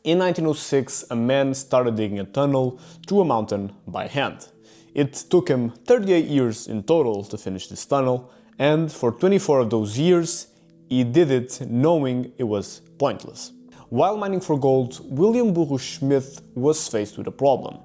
In 1906, a man started digging a tunnel through a mountain by hand. It took him 38 years in total to finish this tunnel, and for 24 of those years, he did it knowing it was pointless. While mining for gold, William Burro Schmidt was faced with a problem.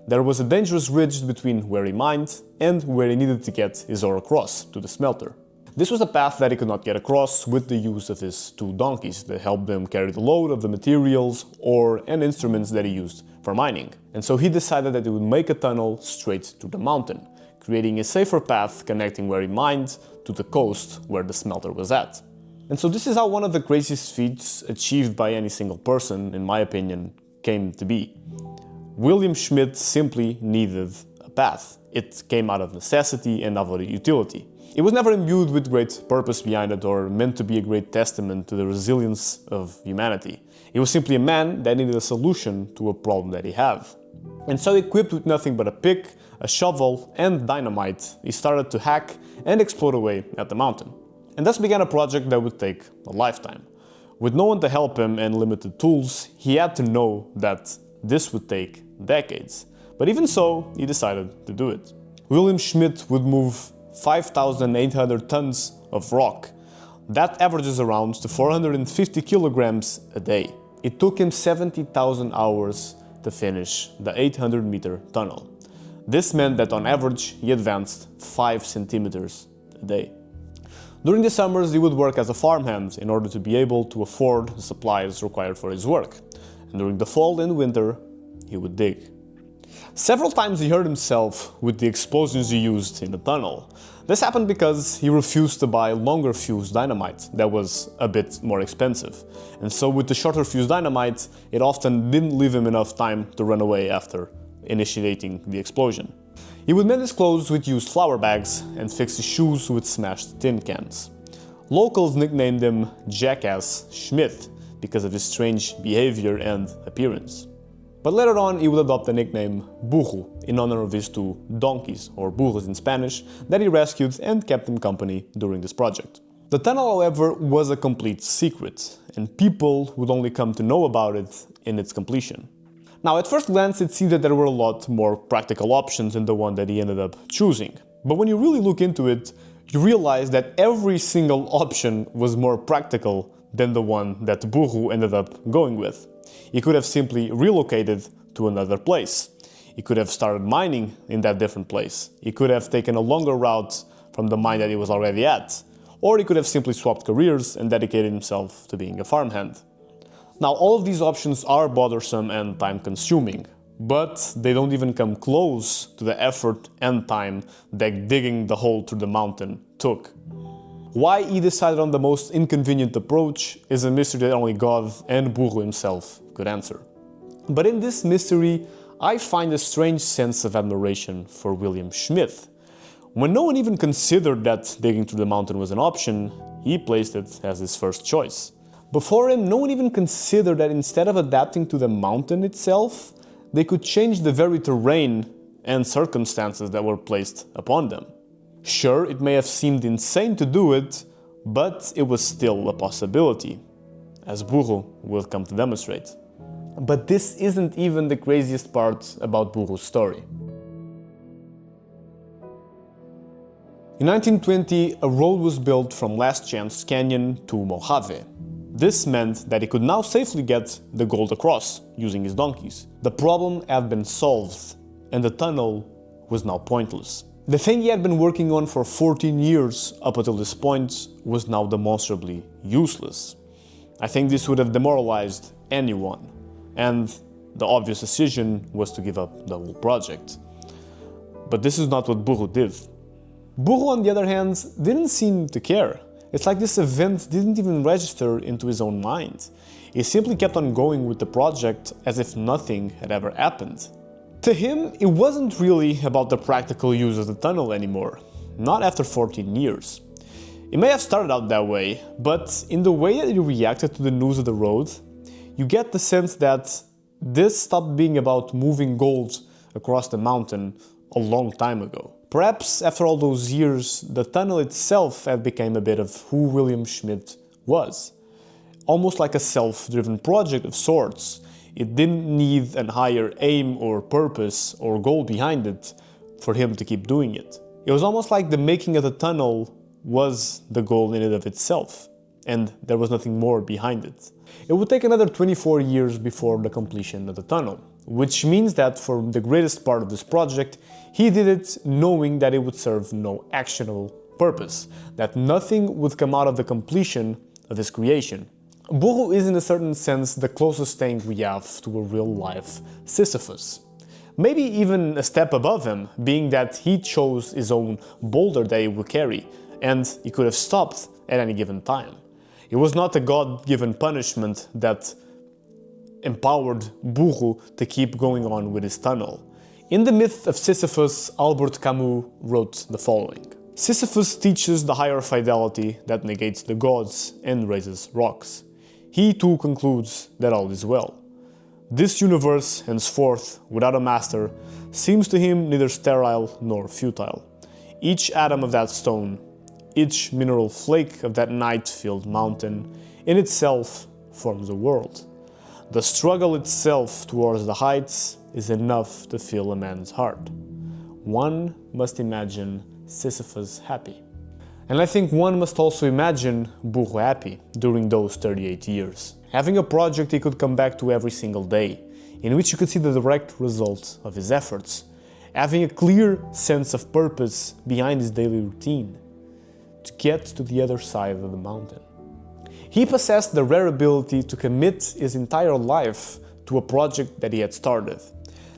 There was a dangerous ridge between where he mined and where he needed to get his ore across to the smelter. This was a path that he could not get across with the use of his 2 donkeys that helped him carry the load of the materials, ore and instruments that he used for mining. And so he decided that he would make a tunnel straight through the mountain, creating a safer path connecting where he mined to the coast where the smelter was at. And so this is how one of the craziest feats achieved by any single person, in my opinion, came to be. William Schmidt simply needed a path. It came out of necessity and out of utility. It was never imbued with great purpose behind it or meant to be a great testament to the resilience of humanity. It was simply a man that needed a solution to a problem that he had. And so, equipped with nothing but a pick, a shovel and dynamite, he started to hack and explode away at the mountain. And thus began a project that would take a lifetime. With no one to help him and limited tools, he had to know that this would take decades. But even so, he decided to do it. William Schmidt would move 5,800 tons of rock. That averages around to 450 kilograms a day. It took him 70,000 hours to finish the 800-meter tunnel. This meant that on average he advanced 5 centimeters a day. During the summers he would work as a farmhand in order to be able to afford the supplies required for his work. And during the fall and winter he would dig. Several times he hurt himself with the explosions he used in the tunnel. This happened because he refused to buy longer fuse dynamite that was a bit more expensive. And so with the shorter fuse dynamite, it often didn't leave him enough time to run away after initiating the explosion. He would mend his clothes with used flour bags and fix his shoes with smashed tin cans. Locals nicknamed him Jackass Schmidt because of his strange behavior and appearance. But later on he would adopt the nickname Burro in honor of his 2 donkeys, or burros in Spanish, that he rescued and kept him company during this project. The tunnel, however, was a complete secret, and people would only come to know about it in its completion. Now, at first glance it seemed that there were a lot more practical options than the one that he ended up choosing. But when you really look into it, you realize that every single option was more practical than the one that Burro ended up going with. He could have simply relocated to another place. He could have started mining in that different place. He could have taken a longer route from the mine that he was already at. Or he could have simply swapped careers and dedicated himself to being a farmhand. Now, all of these options are bothersome and time-consuming, but they don't even come close to the effort and time that digging the hole through the mountain took. Why he decided on the most inconvenient approach is a mystery that only God and Burro himself could answer. But in this mystery, I find a strange sense of admiration for William Schmidt. When no one even considered that digging through the mountain was an option, he placed it as his first choice. Before him, no one even considered that instead of adapting to the mountain itself, they could change the very terrain and circumstances that were placed upon them. Sure, it may have seemed insane to do it, but it was still a possibility, as Burro will come to demonstrate. But this isn't even the craziest part about Burro's story. In 1920, a road was built from Last Chance Canyon to Mojave. This meant that he could now safely get the gold across using his donkeys. The problem had been solved, and the tunnel was now pointless. The thing he had been working on for 14 years up until this point was now demonstrably useless. I think this would have demoralized anyone, and the obvious decision was to give up the whole project. But this is not what Burro did. Burro, on the other hand, didn't seem to care. It's like this event didn't even register into his own mind. He simply kept on going with the project as if nothing had ever happened. To him, it wasn't really about the practical use of the tunnel anymore, not after 14 years. It may have started out that way, but in the way that he reacted to the news of the road, you get the sense that this stopped being about moving gold across the mountain a long time ago. Perhaps after all those years, the tunnel itself had become a bit of who William Schmidt was. Almost like a self-driven project of sorts, It didn't need a higher aim or purpose or goal behind it for him to keep doing it. It was almost like the making of the tunnel was the goal in and of itself, and there was nothing more behind it. It would take another 24 years before the completion of the tunnel, which means that for the greatest part of this project, he did it knowing that it would serve no actionable purpose, that nothing would come out of the completion of his creation. Burro is in a certain sense the closest thing we have to a real-life Sisyphus. Maybe even a step above him, being that he chose his own boulder that he would carry, and he could have stopped at any given time. It was not a God-given punishment that empowered Burro to keep going on with his tunnel. In the myth of Sisyphus, Albert Camus wrote the following: Sisyphus teaches the higher fidelity that negates the gods and raises rocks. He too concludes that all is well. This universe, henceforth, without a master, seems to him neither sterile nor futile. Each atom of that stone, each mineral flake of that night-filled mountain, in itself forms a world. The struggle itself towards the heights is enough to fill a man's heart. One must imagine Sisyphus happy. And I think one must also imagine Burro happy during those 38 years. Having a project he could come back to every single day, in which you could see the direct result of his efforts. Having a clear sense of purpose behind his daily routine, to get to the other side of the mountain. He possessed the rare ability to commit his entire life to a project that he had started.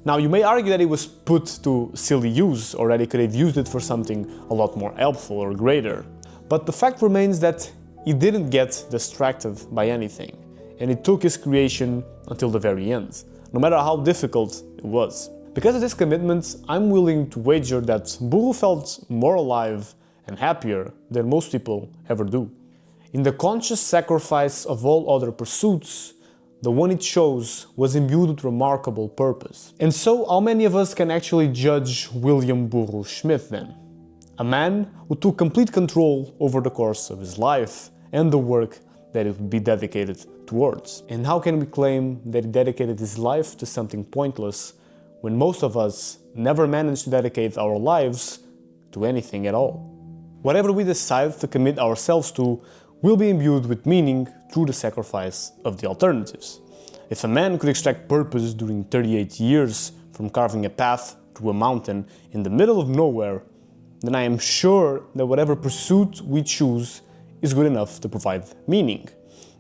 Now, you may argue that it was put to silly use, or that he could have used it for something a lot more helpful or greater. But the fact remains that he didn't get distracted by anything, and he took his creation until the very end, no matter how difficult it was. Because of this commitment, I'm willing to wager that Burro felt more alive and happier than most people ever do. In the conscious sacrifice of all other pursuits, the one he chose was imbued with remarkable purpose. And so, how many of us can actually judge William Burro Schmidt then? A man who took complete control over the course of his life and the work that it would be dedicated towards. And how can we claim that he dedicated his life to something pointless when most of us never manage to dedicate our lives to anything at all? Whatever we decide to commit ourselves to will be imbued with meaning through the sacrifice of the alternatives. If a man could extract purpose during 38 years from carving a path through a mountain in the middle of nowhere, then I am sure that whatever pursuit we choose is good enough to provide meaning.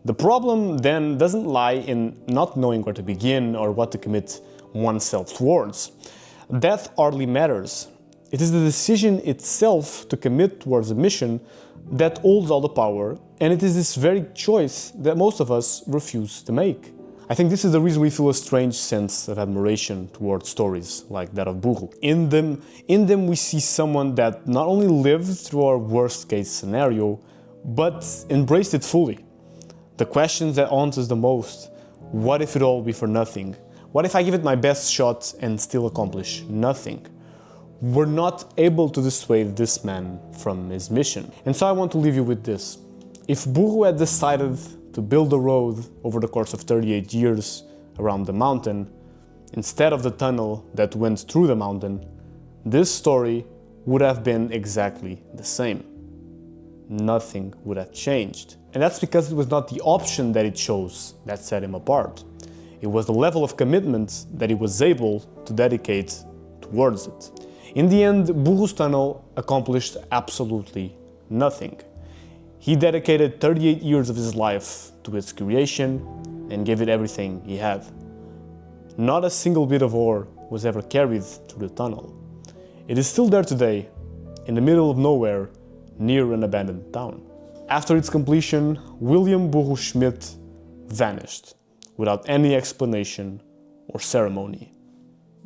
The problem then doesn't lie in not knowing where to begin or what to commit oneself towards. That hardly matters. It is the decision itself to commit towards a mission that holds all the power, and it is this very choice that most of us refuse to make. I think this is the reason we feel a strange sense of admiration towards stories like that of Burro. In them we see someone that not only lived through our worst case scenario, but embraced it fully. The questions that haunt us the most: what if it all be for nothing? What if I give it my best shot and still accomplish nothing? We're not able to dissuade this man from his mission. And so I want to leave you with this. If Burro had decided to build a road over the course of 38 years around the mountain, instead of the tunnel that went through the mountain, this story would have been exactly the same. Nothing would have changed. And that's because it was not the option that he chose that set him apart. It was the level of commitment that he was able to dedicate towards it. In the end, Burro's tunnel accomplished absolutely nothing. He dedicated 38 years of his life to its creation and gave it everything he had. Not a single bit of ore was ever carried through the tunnel. It is still there today, in the middle of nowhere, near an abandoned town. After its completion, William Burro Schmidt vanished, without any explanation or ceremony.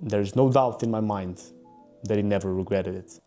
There is no doubt in my mind that he never regretted it.